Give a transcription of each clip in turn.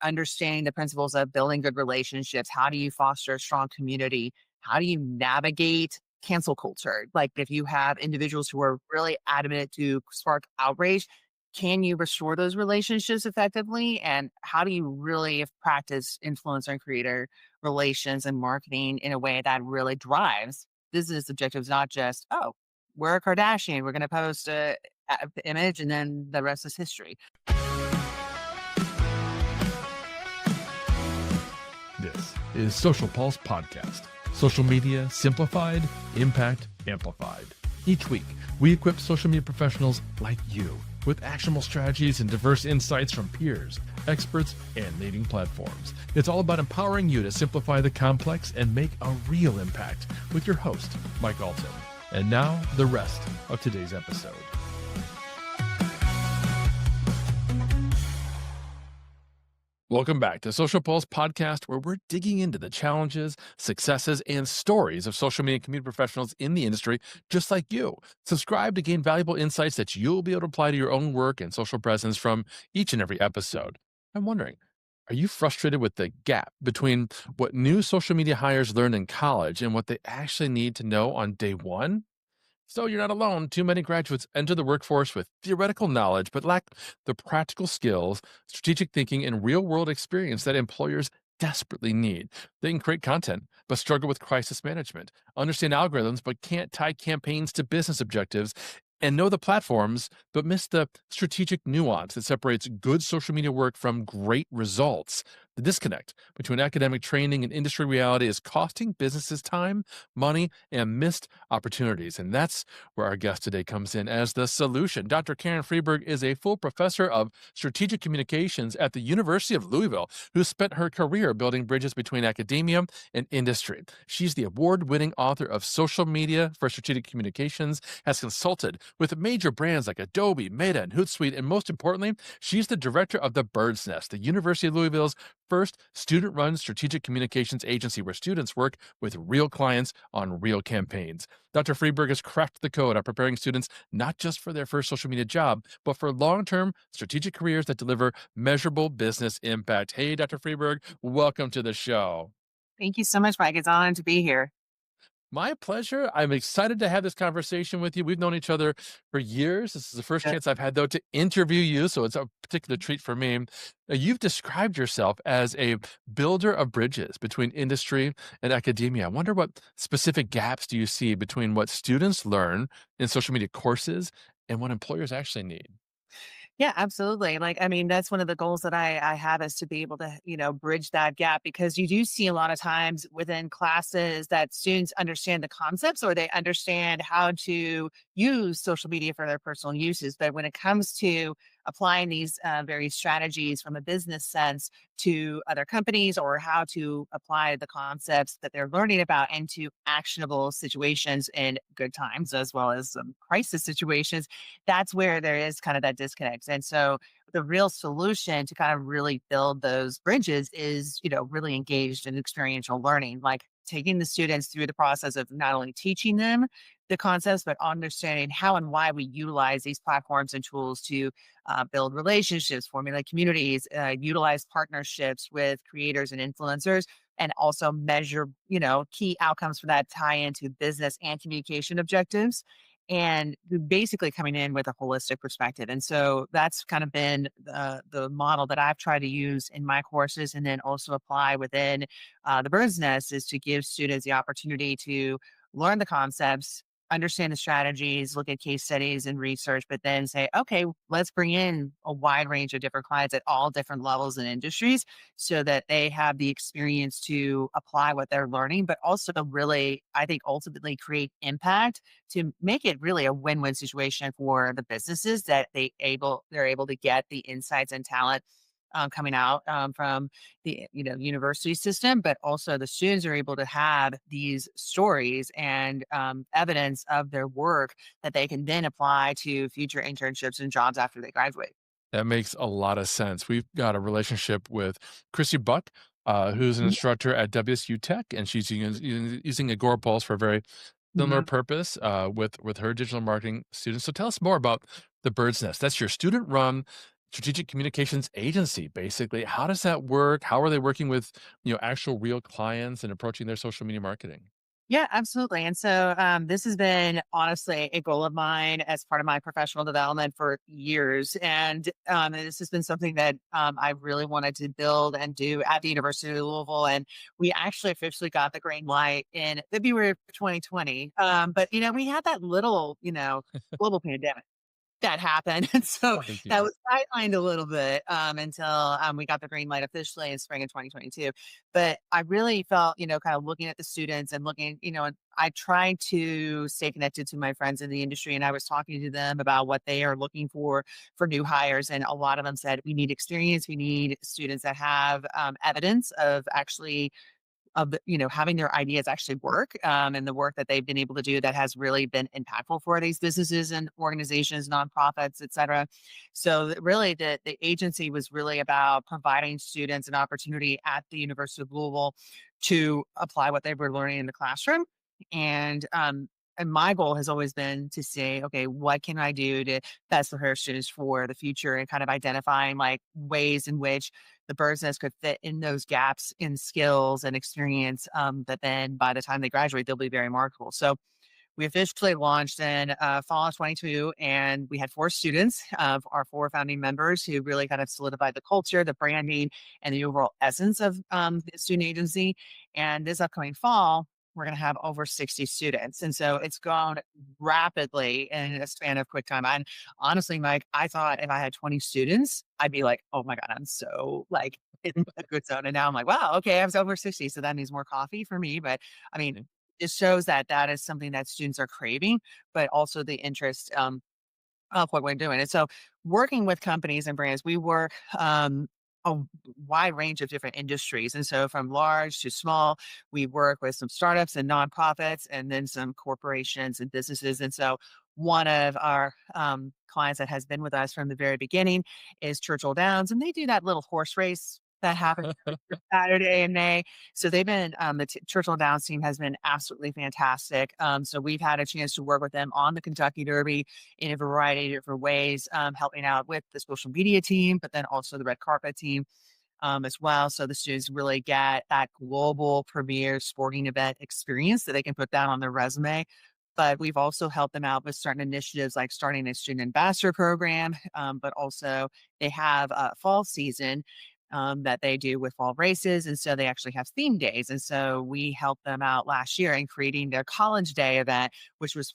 understanding the principles of building good relationships. How do you foster a strong community? How do you navigate cancel culture? Like if you have individuals who are really adamant to spark outrage, can you restore those relationships effectively? And how do you really practice influencer and creator relations and marketing in a way that really drives business objectives, not just, oh, we're a Kardashian, we're going to post a image and then the rest is history. This is Social Pulse Podcast. Social media simplified, impact amplified. Each week, we equip social media professionals like you with actionable strategies and diverse insights from peers, experts, and leading platforms. It's all about empowering you to simplify the complex and make a real impact with your host, Mike Alton. And now, the rest of today's episode. Welcome back to Social Pulse Podcast, where we're digging into the challenges, successes, and stories of social media community professionals in the industry, just like you. Subscribe to gain valuable insights that you'll be able to apply to your own work and social presence from each and every episode. I'm wondering, are you frustrated with the gap between what new social media hires learn in college and what they actually need to know on day one? So you're not alone. Too many graduates enter the workforce with theoretical knowledge, but lack the practical skills, strategic thinking, and real world experience that employers desperately need. They can create content, but struggle with crisis management, understand algorithms, but can't tie campaigns to business objectives, and know the platforms, but miss the strategic nuance that separates good social media work from great results. The disconnect between academic training and industry reality is costing businesses time, money, and missed opportunities. And that's where our guest today comes in as the solution. Dr. Karen Freeberg is a full professor of strategic communications at the University of Louisville, who spent her career building bridges between academia and industry. She's the award-winning author of Social Media for Strategic Communications, has consulted with major brands like Adobe, Meta, and Hootsuite, and most importantly, she's the director of the Bird's Nest, the University of Louisville's first student-run strategic communications agency where students work with real clients on real campaigns. Dr. Freeberg has cracked the code on preparing students not just for their first social media job, but for long-term strategic careers that deliver measurable business impact. Hey, Dr. Freeberg, welcome to the show. Thank you so much, Mike. It's an honor to be here. My pleasure. I'm excited to have this conversation with you. We've known each other for years. This is the first Yeah. chance I've had, though, to interview you, so it's a particular treat for me. You've described yourself as a builder of bridges between industry and academia. I wonder what specific gaps do you see between what students learn in social media courses and what employers actually need? Yeah, absolutely. Like, I mean, that's one of the goals that I have is to be able to, bridge that gap because you do see a lot of times within classes that students understand the concepts or they understand how to use social media for their personal uses. But when it comes to applying these various strategies from a business sense to other companies or how to apply the concepts that they're learning about into actionable situations in good times as well as crisis situations, that's where there is kind of that disconnect. And so the real solution to kind of really build those bridges is, really engaged in experiential learning, like taking the students through the process of not only teaching them the concepts, but understanding how and why we utilize these platforms and tools to build relationships, formulate communities, utilize partnerships with creators and influencers, and also measure, key outcomes for that tie into business and communication objectives and basically coming in with a holistic perspective. And so that's kind of been the model that I've tried to use in my courses and then also apply within the Bird's Nest is to give students the opportunity to learn the concepts, understand the strategies, look at case studies and research, but then say, okay, let's bring in a wide range of different clients at all different levels and industries so that they have the experience to apply what they're learning, but also to really, I think, ultimately create impact to make it really a win-win situation for the businesses that they're able to get the insights and talent coming out from the university system, but also the students are able to have these stories and evidence of their work that they can then apply to future internships and jobs after they graduate. That makes a lot of sense. We've got a relationship with Chrissy Buck, who's an Mhm. instructor at WSU Tech, and she's using Agorapulse for a very similar Mhm. purpose with her digital marketing students. So tell us more about the Bird's Nest. That's your student-run strategic communications agency, basically. How does that work? How are they working with, actual real clients and approaching their social media marketing? Yeah, absolutely. And so this has been honestly a goal of mine as part of my professional development for years. And this has been something that I really wanted to build and do at the University of Louisville. And we actually officially got the green light in February of 2020. But, we had that little, global pandemic that happened. And so Thank that you. was sidelined a little bit until we got the green light officially in spring of 2022. But I really felt, kind of looking at the students and looking, and I tried to stay connected to my friends in the industry. And I was talking to them about what they are looking for new hires. And a lot of them said, we need experience. We need students that have evidence of having their ideas actually work, and the work that they've been able to do that has really been impactful for these businesses and organizations, nonprofits, et cetera. So really the agency was really about providing students an opportunity at the University of Louisville to apply what they were learning in the classroom. And my goal has always been to say, okay, what can I do to best prepare students for the future, and kind of identifying like ways in which the bird's nest could fit in those gaps in skills and experience, that then by the time they graduate, they'll be very marketable. So we officially launched in fall of 22, and we had 4 students of our 4 founding members who really kind of solidified the culture, the branding, and the overall essence of the student agency. And this upcoming fall, we're going to have over 60 students. And so it's gone rapidly in a span of quick time. And honestly, Mike, I thought if I had 20 students, I'd be like, oh my God, I'm so like in a good zone. And now I'm like, wow, okay, I was over 60. So that means more coffee for me. But I mean, Okay. it shows that that is something that students are craving, but also the interest of what we're doing. And so, working with companies and brands, we work a wide range of different industries. And so, from large to small, we work with some startups and nonprofits, and then some corporations and businesses. And so, one of our clients that has been with us from the very beginning is Churchill Downs, and they do that little horse race that happens every Saturday in May. So they've been Churchill Downs team has been absolutely fantastic. So we've had a chance to work with them on the Kentucky Derby in a variety of different ways, helping out with the social media team, but then also the red carpet team as well. So the students really get that global premier sporting event experience that they can put down on their resume. But we've also helped them out with certain initiatives like starting a student ambassador program, but also they have a fall season that they do with fall races. And so they actually have theme days. And so we helped them out last year in creating their college day event, which was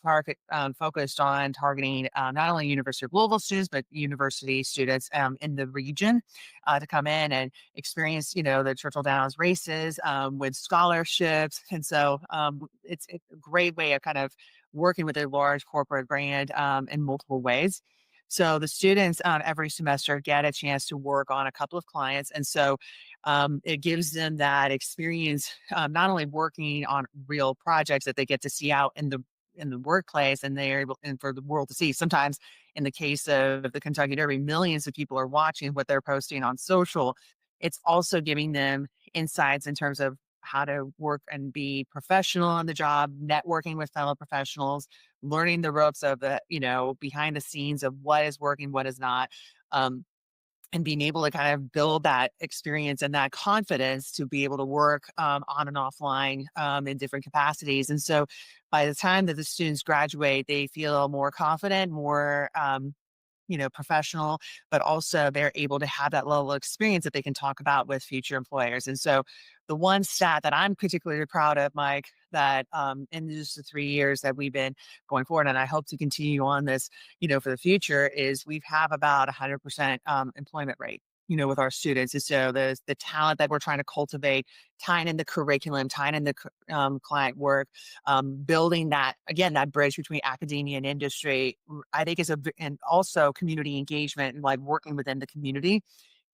focused on targeting not only University of Louisville students, but university students in the region to come in and experience, the Churchill Downs races with scholarships. And so it's a great way of kind of working with a large corporate brand in multiple ways. So the students every semester get a chance to work on a couple of clients, and so it gives them that experience, not only working on real projects that they get to see out in the workplace, and they're able and for the world to see. Sometimes, in the case of the Kentucky Derby, millions of people are watching what they're posting on social. It's also giving them insights in terms of how to work and be professional on the job, networking with fellow professionals, learning the ropes of the, behind the scenes of what is working, what is not. Um, and being able to kind of build that experience and that confidence to be able to work on and offline in different capacities. And so by the time that the students graduate, they feel more confident, more professional, but also they're able to have that level of experience that they can talk about with future employers. And so the one stat that I'm particularly proud of, Mike, that in just the 3 years that we've been going forward, and I hope to continue on this, for the future, is we have about 100% employment rate. With our students, and so the talent that we're trying to cultivate, tying in the curriculum, tying in the client work, building that again that bridge between academia and industry, I think and also community engagement and like working within the community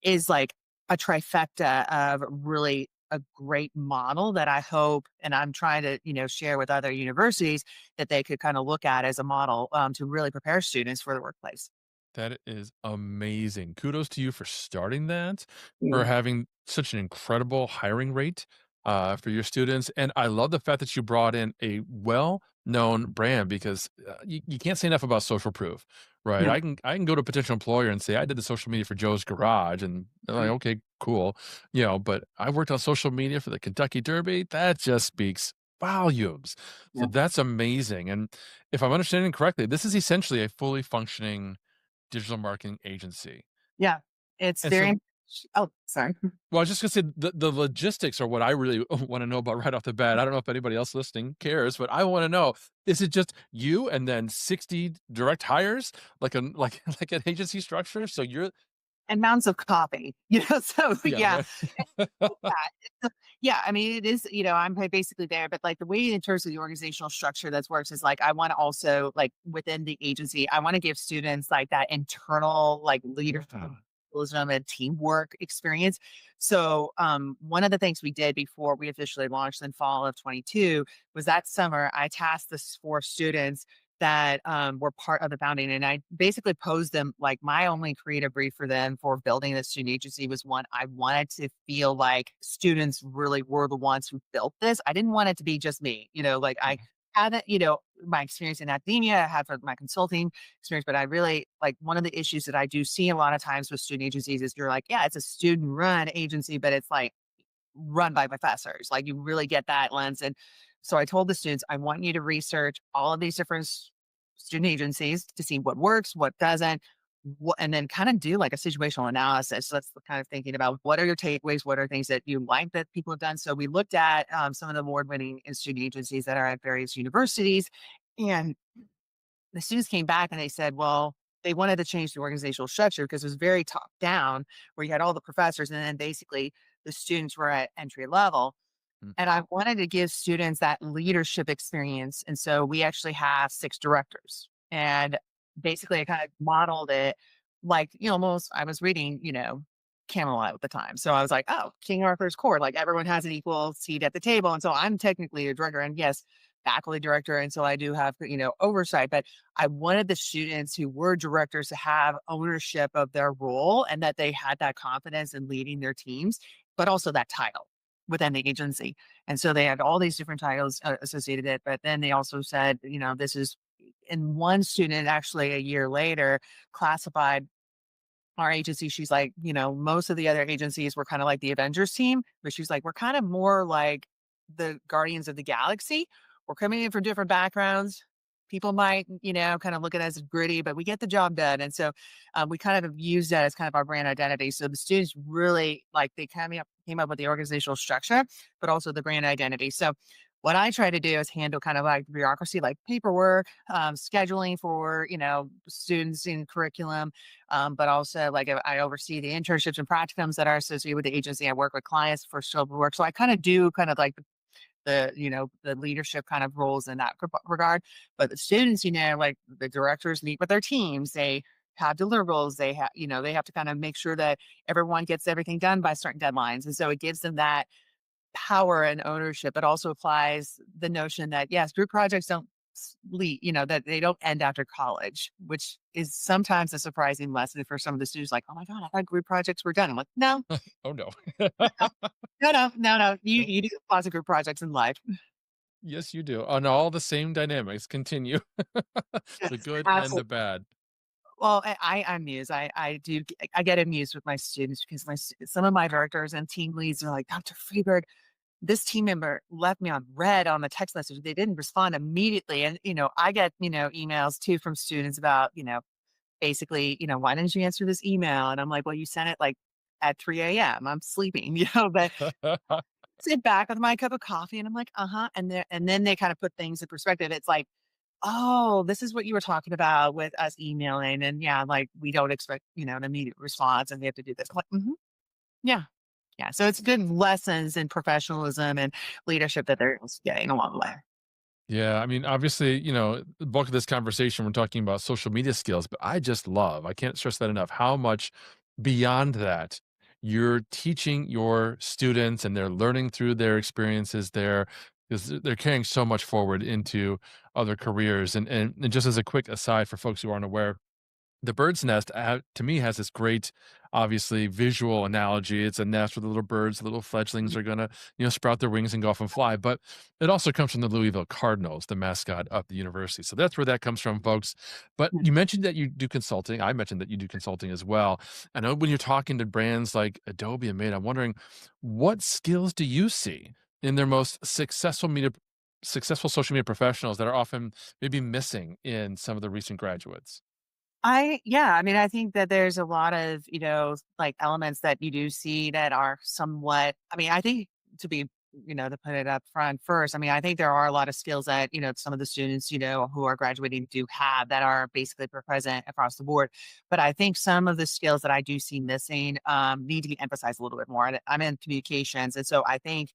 is like a trifecta of really a great model that I hope and I'm trying to share with other universities that they could kind of look at as a model to really prepare students for the workplace. That is amazing. Kudos to you for starting that, for Yeah. having such an incredible hiring rate. for your students. And I love the fact that you brought in a well-known brand because you can't say enough about social proof, right? Yeah. I can go to a potential employer and say I did the social media for Joe's Garage, and they're like, Mhm. okay, cool, but I worked on social media for the Kentucky Derby. That just speaks volumes. So Yeah. that's amazing. And if I'm understanding correctly, this is essentially a fully functioning digital marketing agency. Yeah. It's And so very oh, sorry. well, I was just gonna say the logistics are what I really wanna know about right off the bat. I don't know if anybody else listening cares, but I wanna know, is it just you and then 60 direct hires like an like like an agency structure? So you're And mounds of coffee, so yeah, yeah. right. Yeah, yeah, I mean, it is, I'm basically there, but like the way in terms of the organizational structure that works is like I want to also like within the agency, I want to give students like that internal like leadership and teamwork experience. So one of the things we did before we officially launched in fall of 22 was that summer I tasked this four students that were part of the founding. And I basically posed them like my only creative brief for them for building the student agency was one I wanted to feel like students really were the ones who built this. I didn't want it to be just me, like I Mhm. had that, my experience in academia, I had for my consulting experience, but I really like one of the issues that I do see a lot of times with student agencies is you're like, yeah, it's a student run agency, but it's like run by professors. Like you really get that lens. And so I told the students, I want you to research all of these different student agencies to see what works, what doesn't, and then kind of do like a situational analysis. So that's the kind of thinking about what are your takeaways, what are things that you like that people have done. So we looked at some of the award-winning student agencies that are at various universities, and the students came back and they said, well, they wanted to change the organizational structure because it was very top down, where you had all the professors and then basically the students were at entry level. Mm. And I wanted to give students that leadership experience. And so we actually have six directors. And basically, I kind of modeled it like, almost I was reading, Camelot at the time. So I was like, oh, King Arthur's court, like everyone has an equal seat at the table. And so I'm technically a director. And yes, faculty director. And so I do have, oversight. But I wanted the students who were directors to have ownership of their role and that they had that confidence in leading their teams, but also that title within the agency. And so they had all these different titles associated it, but then they also said, this is and one student actually a year later classified our agency. She's like, most of the other agencies were kind of like the Avengers team, but she's like, we're kind of more like the Guardians of the Galaxy. We're coming in from different backgrounds. People might, kind of look at it as gritty, but we get the job done. And so we kind of have used that as kind of our brand identity. So the students really like they came up with the organizational structure, but also the brand identity. So what I try to do is handle kind of like bureaucracy, like paperwork, scheduling for, students in curriculum, but also like I oversee the internships and practicums that are associated with the agency. I work with clients for scope of work. So I kind of do kind of like the leadership kind of roles in that regard. But the students, like the directors meet with their teams. They have deliverables. They have to kind of make sure that everyone gets everything done by certain deadlines. And so it gives them that power and ownership. It also applies the notion that yes, group projects don't lead, that they don't end after college, which is sometimes a surprising lesson for some of the students. Like, oh my god, I thought group projects were done. I'm like, no, Oh, no. no, no, no, no. You No. you do lots of group projects in life. Yes, you do. And all the same dynamics continue. The Yes, good and the absolutely. bad. Well, I'm amused. I get amused with my students because some of my directors and team leads are like, Dr. Freeberg, this team member left me on red on the text message. They didn't respond immediately. And, I get, emails too from students about, basically, why didn't you answer this email? And I'm like, well, you sent it like at 3 a.m. I'm sleeping, but sit back with my cup of coffee and I'm like, uh-huh. And then they kind of put things in perspective. It's like, oh, this is what you were talking about with us emailing. And yeah, like we don't expect, an immediate response and we have to do this. I'm like, "Mhm, yeah. Yeah. So it's good lessons in professionalism and leadership that they're getting along the way. Yeah, I mean, obviously, the bulk of this conversation, we're talking about social media skills, but I can't stress that enough, how much beyond that you're teaching your students and they're learning through their experiences there because they're carrying so much forward into other careers. And just as a quick aside for folks who aren't aware, The bird's nest, to me, has this great, obviously, visual analogy. It's a nest where the little birds, the little fledglings are gonna, sprout their wings and go off and fly. But it also comes from the Louisville Cardinals, the mascot of the university. So that's where that comes from, folks. But Mhm. you mentioned that you do consulting. I mentioned that you do consulting as well. I know when you're talking to brands like Adobe and Meta, I'm wondering what skills do you see in their most successful social media professionals that are often maybe missing in some of the recent graduates? Yeah, I mean, I think that there's a lot of, like elements that you do see that are somewhat, I mean, I think to be, to put it up front first, I mean, I think there are a lot of skills that, some of the students, who are graduating do have that are basically present across the board. But I think some of the skills that I do see missing need to be emphasized a little bit more. And I'm in communications. And so I think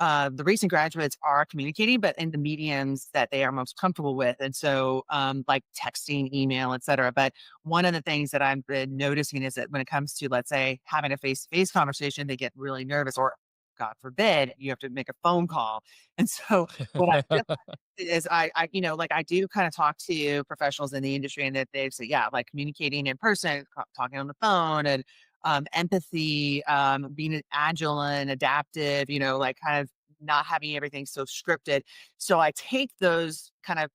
the recent graduates are communicating, but in the mediums that they are most comfortable with. And so, like texting, email, et cetera. But one of the things that I've been noticing is that when it comes to, let's say, having a face to face conversation, they get really nervous, or God forbid, you have to make a phone call. And so, what I realized is like I do kind of talk to professionals in the industry and that they say, yeah, like communicating in person, talking on the phone, and empathy, being agile and adaptive, like kind of not having everything so scripted. So I take those kind of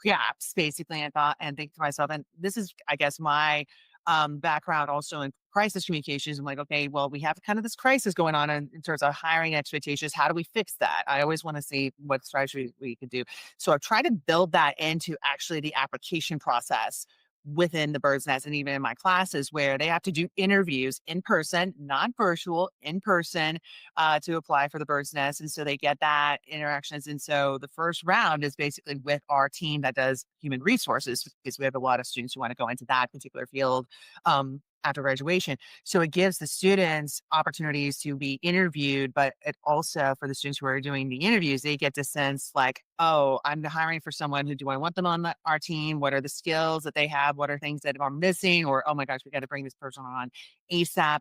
gaps basically and thought and think to myself, and this is, I guess, my background also in crisis communications. I'm like, okay, well, we have kind of this crisis going on in terms of hiring expectations. How do we fix that? I always want to see what strategy we could do. So I've tried to build that into actually the application process within the bird's nest, and even in my classes where they have to do interviews in person, not virtual, in person, to apply for the bird's nest. And so they get that interactions. And so the first round is basically with our team that does human resources, because we have a lot of students who want to go into that particular field after graduation. So it gives the students opportunities to be interviewed, but it also, for the students who are doing the interviews, they get to sense like, oh, I'm hiring for someone who, do I want them on our team? What are the skills that they have? What are things that are missing? Or, oh my gosh, we got to bring this person on ASAP.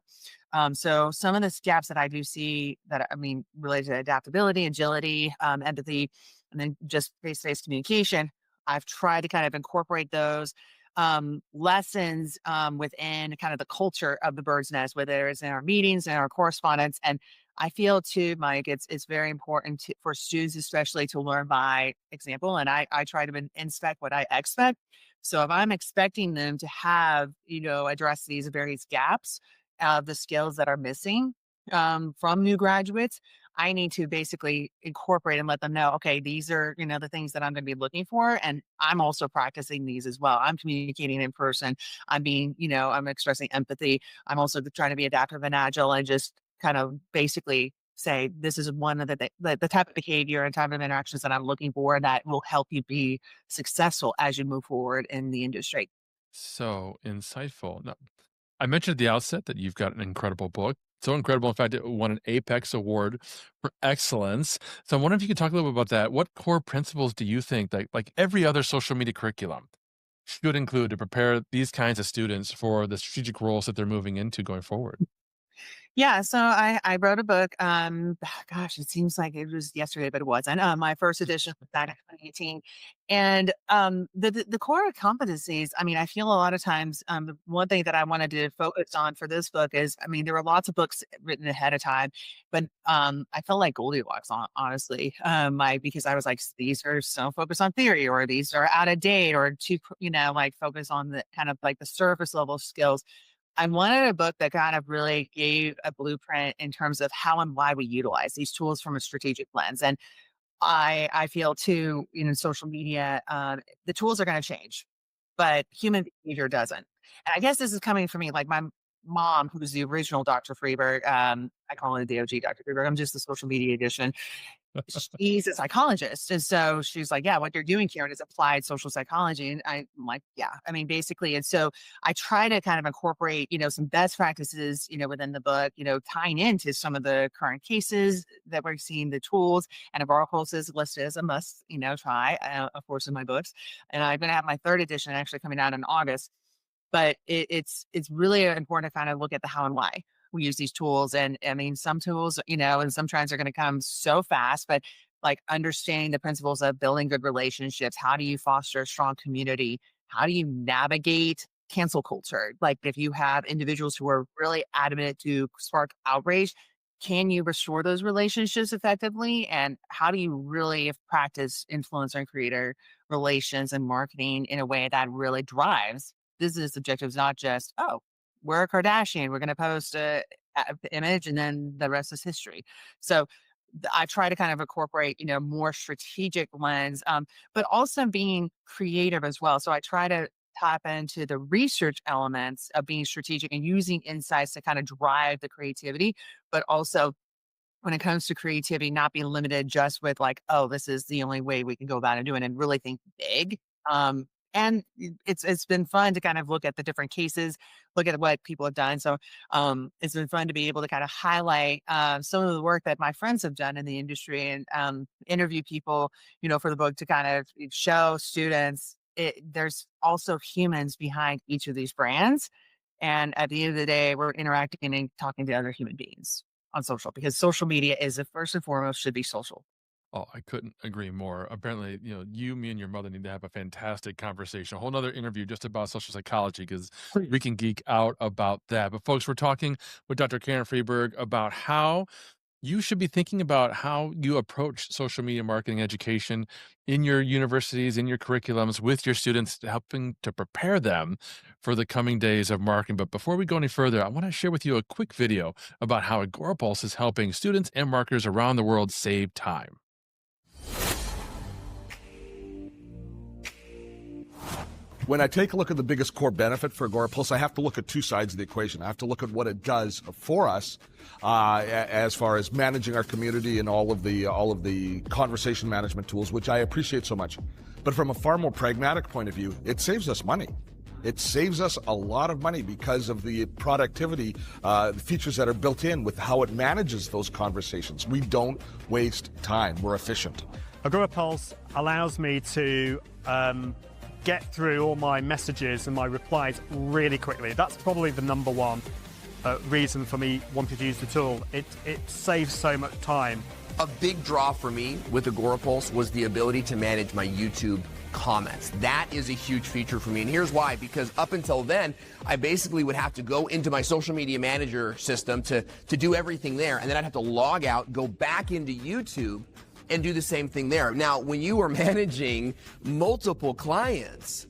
So some of the gaps that I do see that, I mean, related to adaptability, agility, empathy, and then just face-to-face communication, I've tried to kind of incorporate those lessons within kind of the culture of the bird's nest, whether it's in our meetings and our correspondence. And I feel too, Mike, it's very important for students, especially, to learn by example. And I try to inspect what I expect. So if I'm expecting them to have, address these various gaps of the skills that are missing from new graduates, I need to basically incorporate and let them know, okay, these are, the things that I'm going to be looking for. And I'm also practicing these as well. I'm communicating in person. I'm being, I'm expressing empathy. I'm also trying to be adaptive and agile and just kind of basically say, this is one of the type of behavior and type of interactions that I'm looking for that will help you be successful as you move forward in the industry. So insightful. No, I mentioned at the outset that you've got an incredible book. So incredible, in fact, it won an Apex Award for excellence. So I wonder if you could talk a little bit about that. What core principles do you think that, like every other social media curriculum, should include to prepare these kinds of students for the strategic roles that they're moving into going forward? Yeah, so I wrote a book. Gosh, it seems like it was yesterday, but it wasn't. My first edition was back in 2018, and the core competencies. I mean, I feel a lot of times the one thing that I wanted to focus on for this book is, I mean, there were lots of books written ahead of time, but I felt like Goldilocks, honestly, because I was like, these are so focused on theory, or these are out of date, or too, like focus on the kind of like the surface level skills. I wanted a book that kind of really gave a blueprint in terms of how and why we utilize these tools from a strategic lens. And I feel too, social media, the tools are going to change, but human behavior doesn't. And I guess this is coming from me, like my mom, who's the original Dr. Freeberg. I call her the OG Dr. Freeberg. I'm just the social media edition. She's a psychologist, and so she's like, "Yeah, what you're doing, Karen, is applied social psychology." And I'm like, "Yeah, I mean, basically." And so I try to kind of incorporate, some best practices, within the book, tying into some of the current cases that we're seeing, the tools, and of articles is listed as a must, try, of course, in my books. And I'm going to have my third edition actually coming out in August, but it's really important to kind of look at the how and why we use these tools. And I mean, some tools, and some trends are going to come so fast, but like understanding the principles of building good relationships. How do you foster a strong community? How do you navigate cancel culture. Like if you have individuals who are really adamant to spark outrage, can you restore those relationships effectively? And how do you really practice influencer and creator relations and marketing in a way that really drives business objectives, not just, oh, we're a Kardashian, we're going to post a image and then the rest is history. So I try to kind of incorporate, more strategic lens, but also being creative as well. So I try to tap into the research elements of being strategic and using insights to kind of drive the creativity, but also when it comes to creativity, not be limited just with like, oh, this is the only way we can go about it doing, and really think big. And it's been fun to kind of look at the different cases, look at what people have done. So it's been fun to be able to kind of highlight some of the work that my friends have done in the industry and interview people, for the book to kind of show students there's also humans behind each of these brands. And at the end of the day, we're interacting and talking to other human beings on social because social media is first and foremost should be social. Oh, I couldn't agree more. Apparently, you, me, and your mother need to have a fantastic conversation, a whole nother interview just about social psychology because we can geek out about that. But folks, we're talking with Dr. Karen Freeberg about how you should be thinking about how you approach social media marketing education in your universities, in your curriculums, with your students, helping to prepare them for the coming days of marketing. But before we go any further, I want to share with you a quick video about how Agorapulse is helping students and marketers around the world save time. When I take a look at the biggest core benefit for Agorapulse, I have to look at two sides of the equation. I have to look at what it does for us as far as managing our community and all of the conversation management tools, which I appreciate so much. But from a far more pragmatic point of view, it saves us money. It saves us a lot of money because of the productivity features that are built in with how it manages those conversations. We don't waste time. We're efficient. Agorapulse allows me to get through all my messages and my replies really quickly. That's probably the number one reason for me wanting to use the tool. It saves so much time. A big draw for me with Agorapulse was the ability to manage my YouTube comments. That is a huge feature for me, and here's why. Because up until then, I basically would have to go into my social media manager system to do everything there, and then I'd have to log out, go back into YouTube, and do the same thing there. Now, when you are managing multiple clients,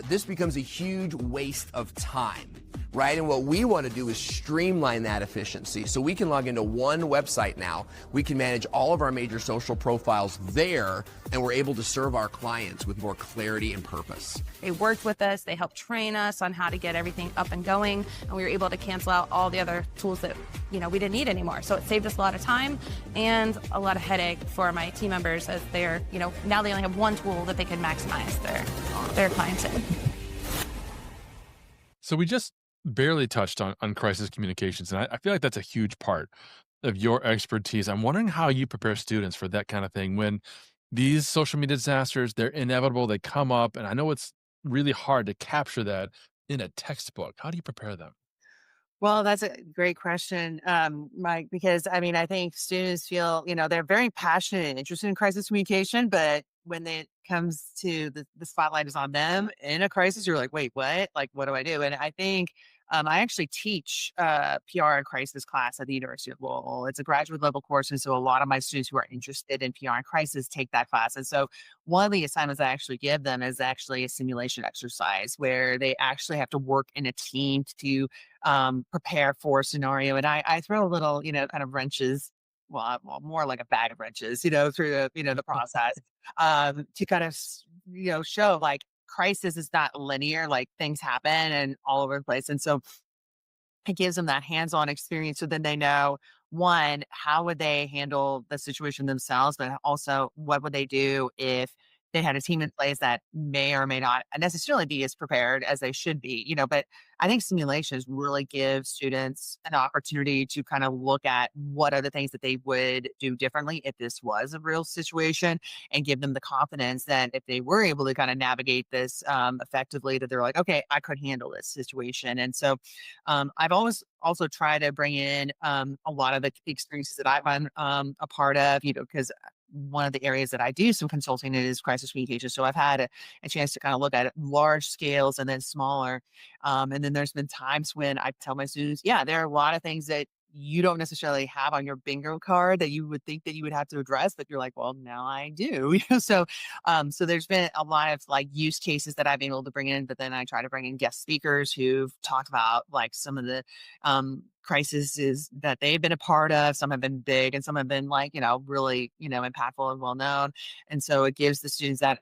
this becomes a huge waste of time, right? And what we want to do is streamline that efficiency. So we can log into one website now. We can manage all of our major social profiles there, and we're able to serve our clients with more clarity and purpose. They worked with us, they helped train us on how to get everything up and going, and we were able to cancel out all the other tools that we didn't need anymore. So it saved us a lot of time and a lot of headache for my team members as they're, now they only have one tool that they can maximize their clients in. So we just barely touched on crisis communications, and I feel like that's a huge part of your expertise. I'm wondering how you prepare students for that kind of thing when these social media disasters, they're inevitable, they come up, and I know it's really hard to capture that in a textbook. How do you prepare them? Well, that's a great question, Mike, because I think students feel, they're very passionate and interested in crisis communication, but when it comes to the spotlight is on them in a crisis, you're like, wait, what? Like, what do I do? And I think I actually teach PR and crisis class at the University of Louisville. It's a graduate level course. And so a lot of my students who are interested in PR and crisis take that class. And so one of the assignments I actually give them is actually a simulation exercise where they actually have to work in a team to prepare for a scenario. And I throw a little, kind of wrenches, well, more like a bag of wrenches, through the process to kind of, show like crisis is not linear, like things happen and all over the place. And so it gives them that hands-on experience. So then they know, one, how would they handle the situation themselves, but also what would they do if they had a team in place that may or may not necessarily be as prepared as they should be, but I think simulations really give students an opportunity to kind of look at what are the things that they would do differently if this was a real situation and give them the confidence that if they were able to kind of navigate this effectively, that they're like, okay, I could handle this situation. And so I've always also tried to bring in a lot of the experiences that I've been a part of, because one of the areas that I do some consulting in is crisis communication. So I've had a chance to kind of look at large scales and then smaller. And then there's been times when I tell my students, yeah, there are a lot of things that you don't necessarily have on your bingo card that you would think that you would have to address, but you're like, well, now I do. So there's been a lot of like use cases that I've been able to bring in, but then I try to bring in guest speakers who've talked about like some of the crises that they've been a part of. Some have been big and some have been like, really, impactful and well known. And so it gives the students that,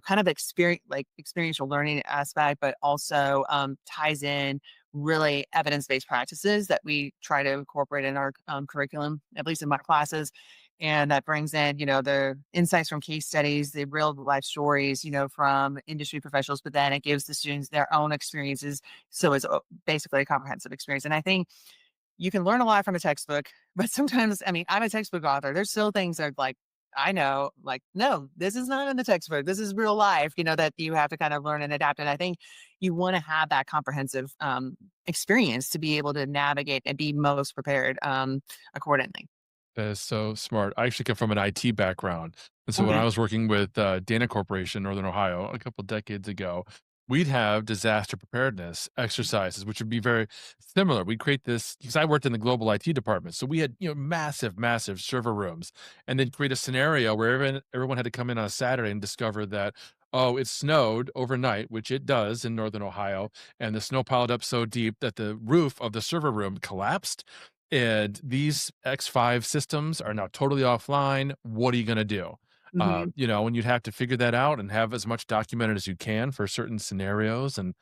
kind of experiential learning aspect, but also ties in really evidence-based practices that we try to incorporate in our curriculum, at least in my classes. And that brings in, the insights from case studies, the real life stories, from industry professionals, but then it gives the students their own experiences. So it's basically a comprehensive experience. And I think you can learn a lot from a textbook, but sometimes, I mean, I'm a textbook author. There's still things that like, I know, like, no, this is not in the textbook. This is real life, that you have to kind of learn and adapt. And I think you want to have that comprehensive experience to be able to navigate and be most prepared accordingly. That is so smart. I actually come from an IT background. And so when Okay. I was working with Dana Corporation, Northern Ohio, a couple decades ago, we'd have disaster preparedness exercises, which would be very similar. We'd create this because I worked in the global IT department. So we had, massive, massive server rooms and then create a scenario where everyone had to come in on a Saturday and discover that, oh, it snowed overnight, which it does in Northern Ohio. And the snow piled up so deep that the roof of the server room collapsed. And these X5 systems are now totally offline. What are you going to do? Mhm. And you'd have to figure that out and have as much documented as you can for certain scenarios. And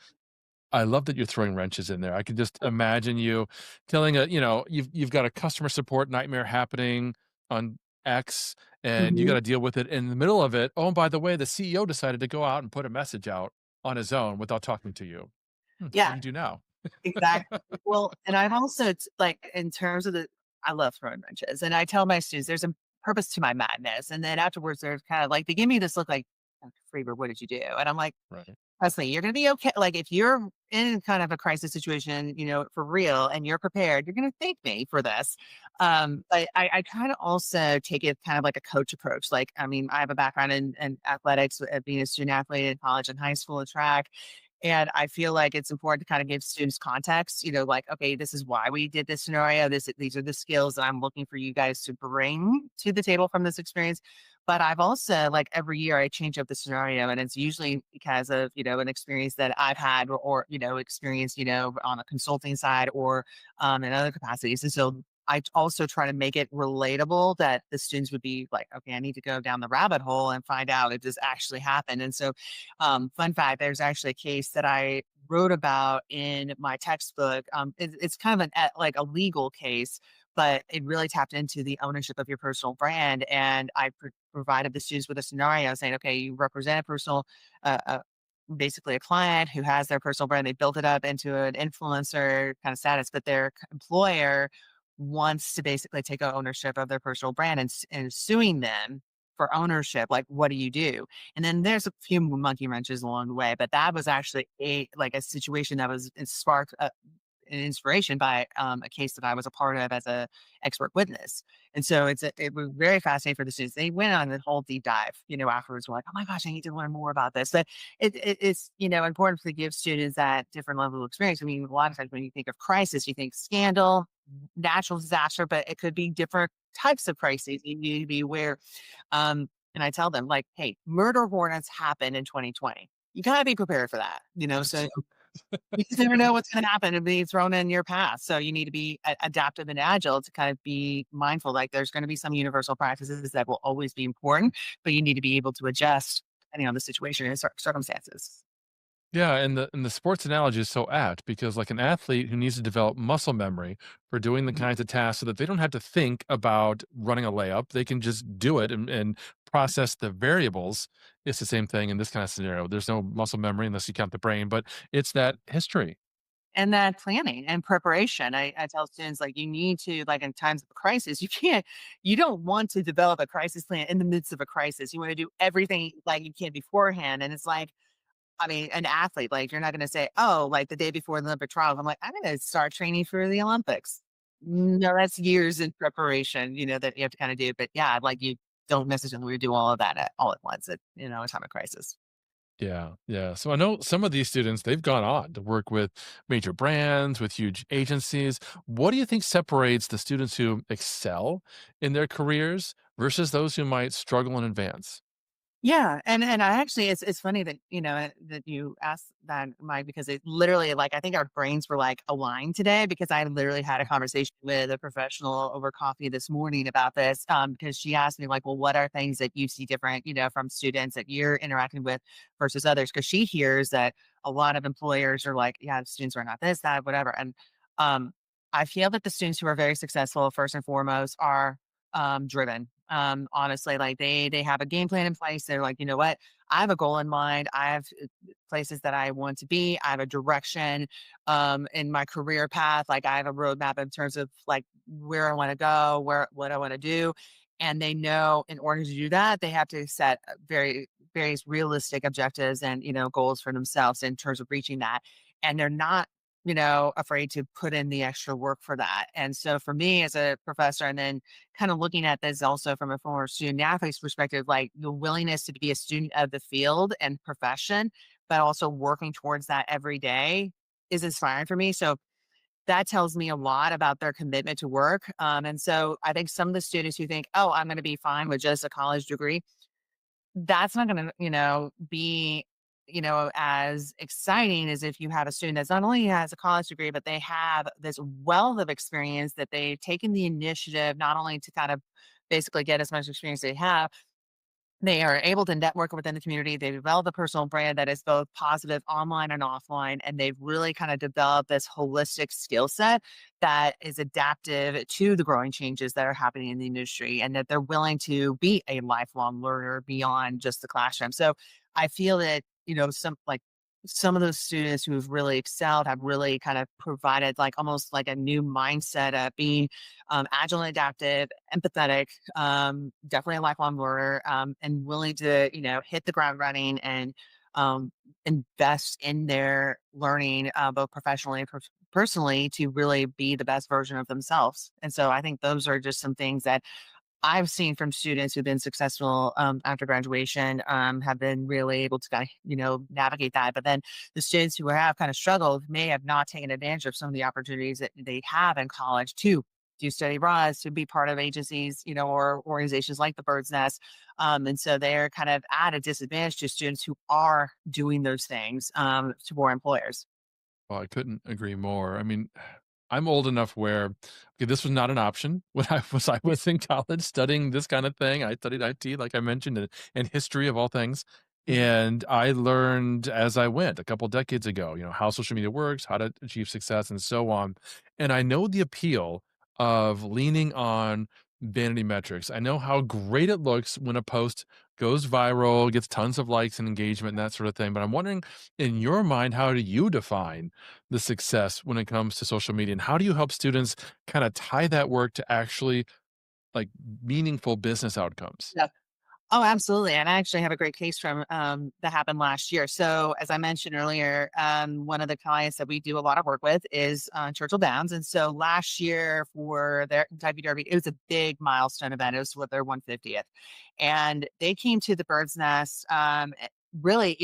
I love that you're throwing wrenches in there. I can just imagine you telling you've got a customer support nightmare happening on X and you got Mhm. to deal with it in the middle of it. Oh, and by the way, the CEO decided to go out and put a message out on his own without talking to you. What do Yeah, you do now? exactly. Well, and I've also like in terms of I love throwing wrenches, and I tell my students there's a purpose to my madness, and then afterwards they're kind of like they give me this look like, "Oh, Freeber, what did you do?" And I'm like, Right. trust me, you're gonna be okay. Like if you're in kind of a crisis situation, for real, and you're prepared, you're gonna thank me for this. But I try to also take it kind of like a coach approach. Like, I mean, I have a background in athletics, being a student athlete in college and high school and track. And I feel like it's important to kind of give students context, like, okay, this is why we did this scenario. These are the skills that I'm looking for you guys to bring to the table from this experience. But I've also like every year I change up the scenario and it's usually because of, an experience that I've had or experience, on a consulting side or in other capacities. And so I also try to make it relatable that the students would be like, okay, I need to go down the rabbit hole and find out if this actually happened. And so, fun fact, there's actually a case that I wrote about in my textbook. It's kind of like a legal case, but it really tapped into the ownership of your personal brand. And I provided the students with a scenario saying, okay, you represent a personal, basically a client who has their personal brand. They built it up into an influencer kind of status, but their employer wants to basically take ownership of their personal brand and suing them for ownership. Like, what do you do? And then there's a few monkey wrenches along the way, but that was actually a situation that was it sparked an inspiration by a case that I was a part of as a expert witness. And so it was very fascinating for the students. They went on the whole deep dive, afterwards. We're like, oh my gosh, I need to learn more about this. But it's, important to give students that different level of experience. I mean, a lot of times when you think of crisis, you think scandal, natural disaster, but it could be different types of crises. You need to be aware. And I tell them like, hey, murder hornets happened in 2020. You gotta be prepared for that, so you just never know what's going to happen and be thrown in your path. So you need to be adaptive and agile to kind of be mindful. Like there's going to be some universal practices that will always be important, but you need to be able to adjust depending on the situation and circumstances. Yeah, and the sports analogy is so apt because like an athlete who needs to develop muscle memory for doing the Mhm. kinds of tasks so that they don't have to think about running a layup, they can just do it and process the variables. It's the same thing in this kind of scenario. There's no muscle memory unless you count the brain, but it's that history. And that planning and preparation. I tell students like you need to, like in times of a crisis, you don't want to develop a crisis plan in the midst of a crisis. You want to do everything like you can beforehand. And it's like, I mean, an athlete, like you're not going to say, oh, like the day before the Olympic trials, I'm like, I'm going to start training for the Olympics. No, that's years in preparation, that you have to kind of do. But yeah, like don't necessarily do all of that all at once at, a time of crisis. Yeah, yeah. So I know some of these students, they've gone on to work with major brands, with huge agencies. What do you think separates the students who excel in their careers versus those who might struggle in advance? Yeah, and I actually it's funny that, that you asked that, Mike, because it literally, like, I think our brains were, like, aligned today because I literally had a conversation with a professional over coffee this morning about this, because she asked me, like, "Well, what are things that you see different, from students that you're interacting with versus others?" Because she hears that a lot of employers are like, "Yeah, the students are not this, that, whatever," and, um, I feel that the students who are very successful, first and foremost, are, driven. Honestly, like they have a game plan in place. They're like, you know what? I have a goal in mind. I have places that I want to be. I have a direction in my career path. Like I have a roadmap in terms of like where I want to go, where what I want to do. And they know in order to do that, they have to set various realistic objectives and goals for themselves in terms of reaching that. And they're not afraid to put in the extra work for that. And so for me as a professor, and then kind of looking at this also from a former student athlete's perspective, like the willingness to be a student of the field and profession, but also working towards that every day is inspiring for me. So that tells me a lot about their commitment to work. And so I think some of the students who think, oh, I'm going to be fine with just a college degree, that's not gonna, be, as exciting as if you have a student that's not only has a college degree, but they have this wealth of experience that they've taken the initiative not only to kind of basically get as much experience they have, they are able to network within the community. They develop a personal brand that is both positive online and offline. And they've really kind of developed this holistic skill set that is adaptive to the growing changes that are happening in the industry and that they're willing to be a lifelong learner beyond just the classroom. So I feel that, some of those students who've really excelled have really kind of provided like almost like a new mindset of being agile and adaptive, empathetic, definitely a lifelong learner, and willing to, hit the ground running and invest in their learning, both professionally and personally, to really be the best version of themselves. And so I think those are just some things that I've seen from students who've been successful after graduation, have been really able to kind of, navigate that. But then the students who have kind of struggled may have not taken advantage of some of the opportunities that they have in college to do study abroad, to be part of agencies, or organizations like the Bird's Nest. And so they're kind of at a disadvantage to students who are doing those things to more employers. Well, I couldn't agree more. I mean, I'm old enough where okay, this was not an option when I was in college studying this kind of thing. I studied IT, like I mentioned, and history of all things. And I learned as I went a couple decades ago, how social media works, how to achieve success, and so on. And I know the appeal of leaning on vanity metrics. I know how great it looks when a post goes viral, gets tons of likes and engagement and that sort of thing. But I'm wondering, in your mind, how do you define the success when it comes to social media? And how do you help students kind of tie that work to actually like meaningful business outcomes? Oh, absolutely. And I actually have a great case from that happened last year. So, as I mentioned earlier, one of the clients that we do a lot of work with is Churchill Downs. And so last year for their Kentucky Derby, it was a big milestone event. It was with their 150th. And they came to the Bird's Nest. Really,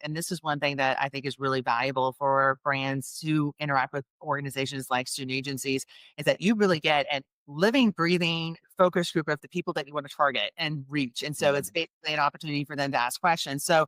and this is one thing that I think is really valuable for brands to interact with organizations like student agencies is that you really get an living, breathing focus group of the people that you want to target and reach. And so it's basically an opportunity for them to ask questions. So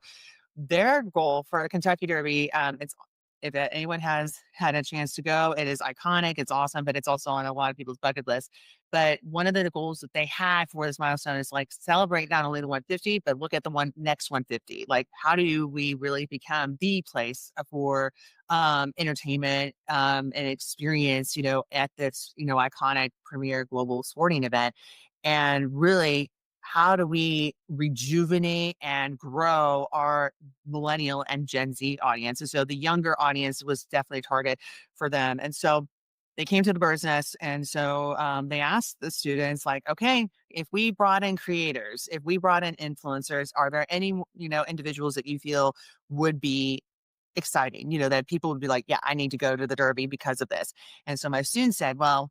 their goal for the Kentucky Derby, it's if anyone has had a chance to go, it is iconic, it's awesome, but it's also on a lot of people's bucket list. But one of the goals that they had for this milestone is like celebrate not only the 150, but look at the next 150. Like, how do we really become the place for entertainment and experience, at this, iconic premier global sporting event? And really, how do we rejuvenate and grow our millennial and Gen Z audience? And so the younger audience was definitely a target for them. And so they came to the Bird's Nest. And so they asked the students, like, okay, if we brought in creators, if we brought in influencers, are there any, individuals that you feel would be exciting, that people would be like, yeah, I need to go to the Derby because of this. And so my students said, well,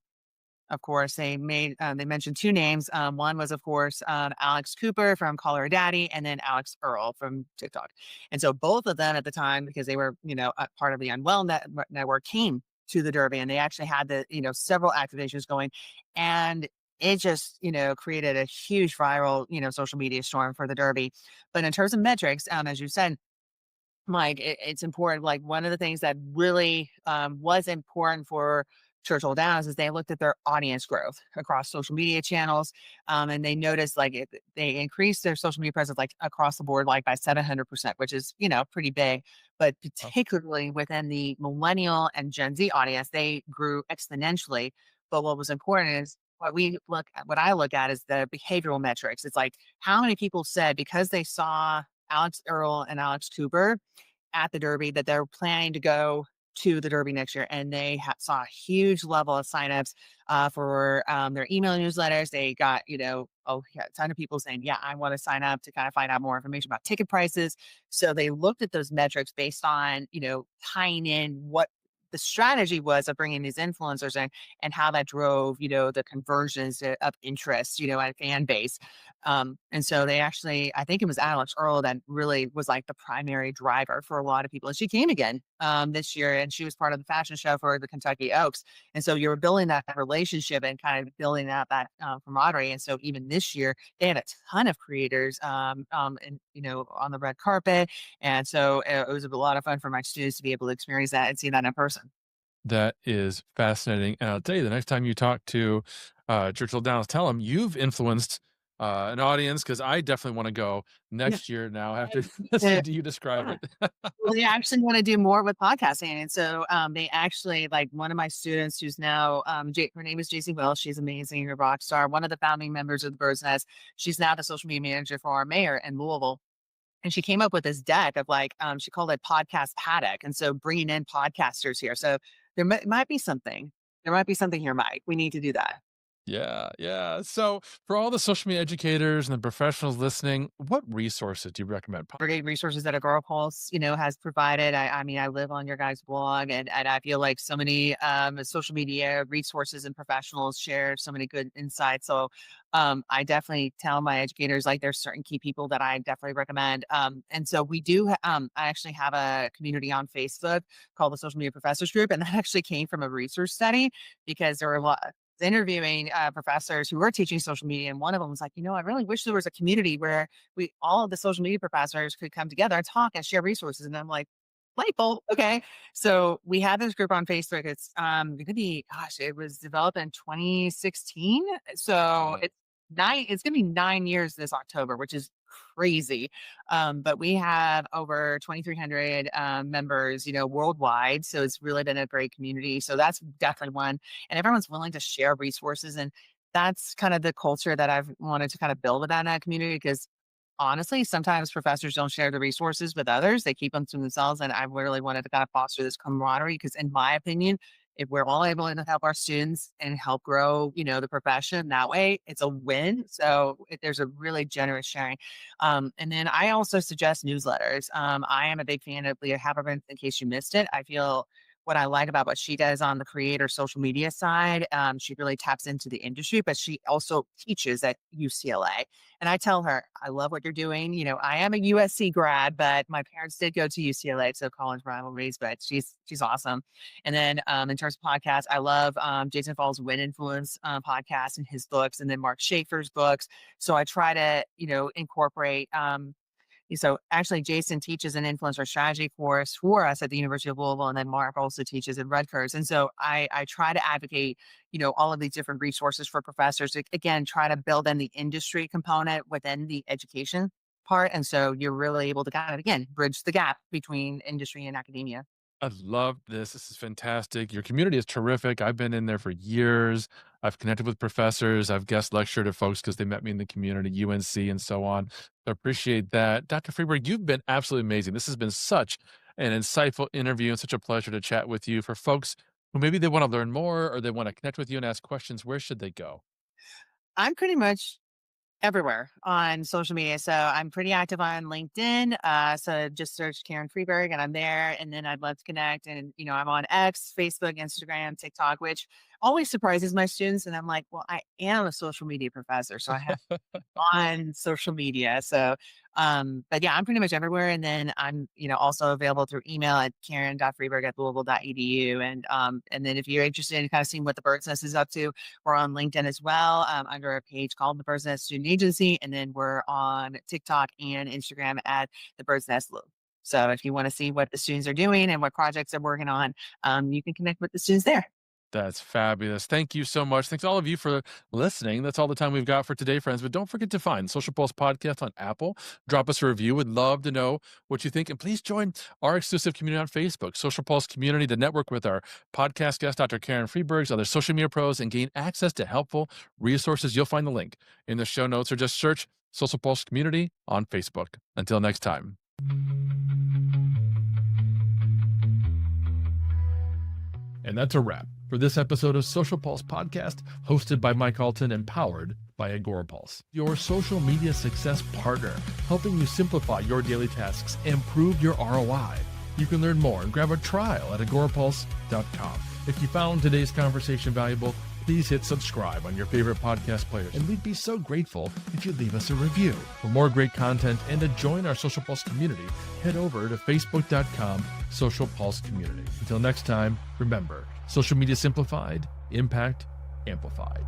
of course, they mentioned two names. One was, of course, Alex Cooper from Call Her Daddy, and then Alex Earl from TikTok. And so both of them at the time, because they were, a part of the Unwell network, came to the Derby, and they actually had several activations going, and it just, created a huge viral, social media storm for the Derby. But in terms of metrics, as you said, Mike, it's important. Like one of the things that really was important for Churchill Downs is they looked at their audience growth across social media channels, and they noticed they increased their social media presence like across the board, like by 700%, which is pretty big. But particularly within the millennial and Gen Z audience, they grew exponentially. But what was important is what I look at is the behavioral metrics. It's like how many people said because they saw Alex Earl and Alex Cooper at the Derby that they're planning to go to the Derby next year. And they saw a huge level of signups for their email newsletters. They got, a ton of people saying, yeah, I want to sign up to kind of find out more information about ticket prices. So they looked at those metrics based on, tying in what the strategy was of bringing these influencers in and how that drove, the conversions of interest, and fan base. And so they actually, I think it was Alex Earl that really was like the primary driver for a lot of people. And she came again this year, and she was part of the fashion show for the Kentucky Oaks. And so you were building that relationship and kind of building out that camaraderie. And so even this year, they had a ton of creators, and on the red carpet. And so it was a lot of fun for my students to be able to experience that and see that in person. That is fascinating. And I'll tell you, the next time you talk to Churchill Downs, tell them you've influenced an audience because I definitely want to go Yeah. next year now after listening to you describe it. Well, they actually want to do more with podcasting. And so they actually, like one of my students who's now, her name is JC Wells. She's amazing, a rock star, one of the founding members of the Bird's Nest. She's now the social media manager for our mayor in Louisville. And she came up with this deck of she called it Podcast Paddock. And so bringing in podcasters here. So there might be something. There might be something here, Mike. We need to do that. Yeah, yeah. So, for all the social media educators and the professionals listening, what resources do you recommend? Great resources that Agora Pulse, has provided. I mean, I live on your guys' blog, and I feel like so many social media resources and professionals share so many good insights. So I definitely tell my educators like there's certain key people that I definitely recommend. And so we do. I actually have a community on Facebook called the Social Media Professors Group, and that actually came from a research study because there were a lot interviewing professors who were teaching social media, and one of them was like, I really wish there was a community where all of the social media professors could come together and talk and share resources. And I'm like, light bulb, okay. So we have this group on Facebook. It's going to be, gosh, it was developed in 2016, so it's going to be 9 years this October, which is crazy. But we have over 2,300 members, worldwide. So it's really been a great community. So that's definitely one. And everyone's willing to share resources. And that's kind of the culture that I've wanted to kind of build within that community because honestly, sometimes professors don't share the resources with others. They keep them to themselves. And I really wanted to kind of foster this camaraderie because in my opinion, if we're all able to help our students and help grow, the profession that way, it's a win. So there's a really generous sharing. And then I also suggest newsletters. I am a big fan of Leah Haberman, in case you missed it. I feel what I like about what she does on the creator social media side, she really taps into the industry, but she also teaches at UCLA. And I tell her, I love what you're doing. I am a USC grad, but my parents did go to UCLA, so college rivalries, but she's awesome. And then in terms of podcasts, I love Jason Fall's Win Influence podcast and his books, and then Mark Schaefer's books. So I try to, incorporate so actually, Jason teaches an influencer strategy course for us at the University of Louisville, and then Mark also teaches at Rutgers. And so I try to advocate, all of these different resources for professors to, again, try to build in the industry component within the education part. And so you're really able to kind of, again, bridge the gap between industry and academia. I love this. This is fantastic. Your community is terrific. I've been in there for years. I've connected with professors. I've guest lectured to folks because they met me in the community, UNC, and so on. So I appreciate that. Dr. Freeberg, you've been absolutely amazing. This has been such an insightful interview and such a pleasure to chat with you. For folks who maybe they want to learn more or they want to connect with you and ask questions, where should they go? I'm pretty much everywhere on social media. So I'm pretty active on LinkedIn. So just search Karen Freeberg and I'm there. And then I'd love to connect. And, I'm on X, Facebook, Instagram, TikTok, which always surprises my students. And I'm like, well, I am a social media professor, so I have on social media. So, but yeah, I'm pretty much everywhere. And then I'm, also available through email at karen.freeberg@louisville.edu. And then if you're interested in kind of seeing what the Bird's Nest is up to, we're on LinkedIn as well, under a page called the Bird's Nest Student Agency. And then we're on TikTok and Instagram at the Bird's Nest Lou. So if you want to see what the students are doing and what projects they're working on, you can connect with the students there. That's fabulous. Thank you so much. Thanks all of you for listening. That's all the time we've got for today, friends. But don't forget to find Social Pulse Podcast on Apple. Drop us a review. Would love to know what you think. And please join our exclusive community on Facebook, Social Pulse Community, to network with our podcast guest, Dr. Karen Freeberg, other social media pros, and gain access to helpful resources. You'll find the link in the show notes, or just search Social Pulse Community on Facebook. Until next time. And that's a wrap for this episode of Social Pulse Podcast, hosted by Mike Alton and powered by Agorapulse, your social media success partner, helping you simplify your daily tasks and prove your ROI. You can learn more and grab a trial at agorapulse.com. If you found today's conversation valuable, please hit subscribe on your favorite podcast players, and we'd be so grateful if you'd leave us a review. For more great content and to join our Social Pulse community, head over to facebook.com/Social Pulse Community. Until next time, remember, social media simplified, impact amplified.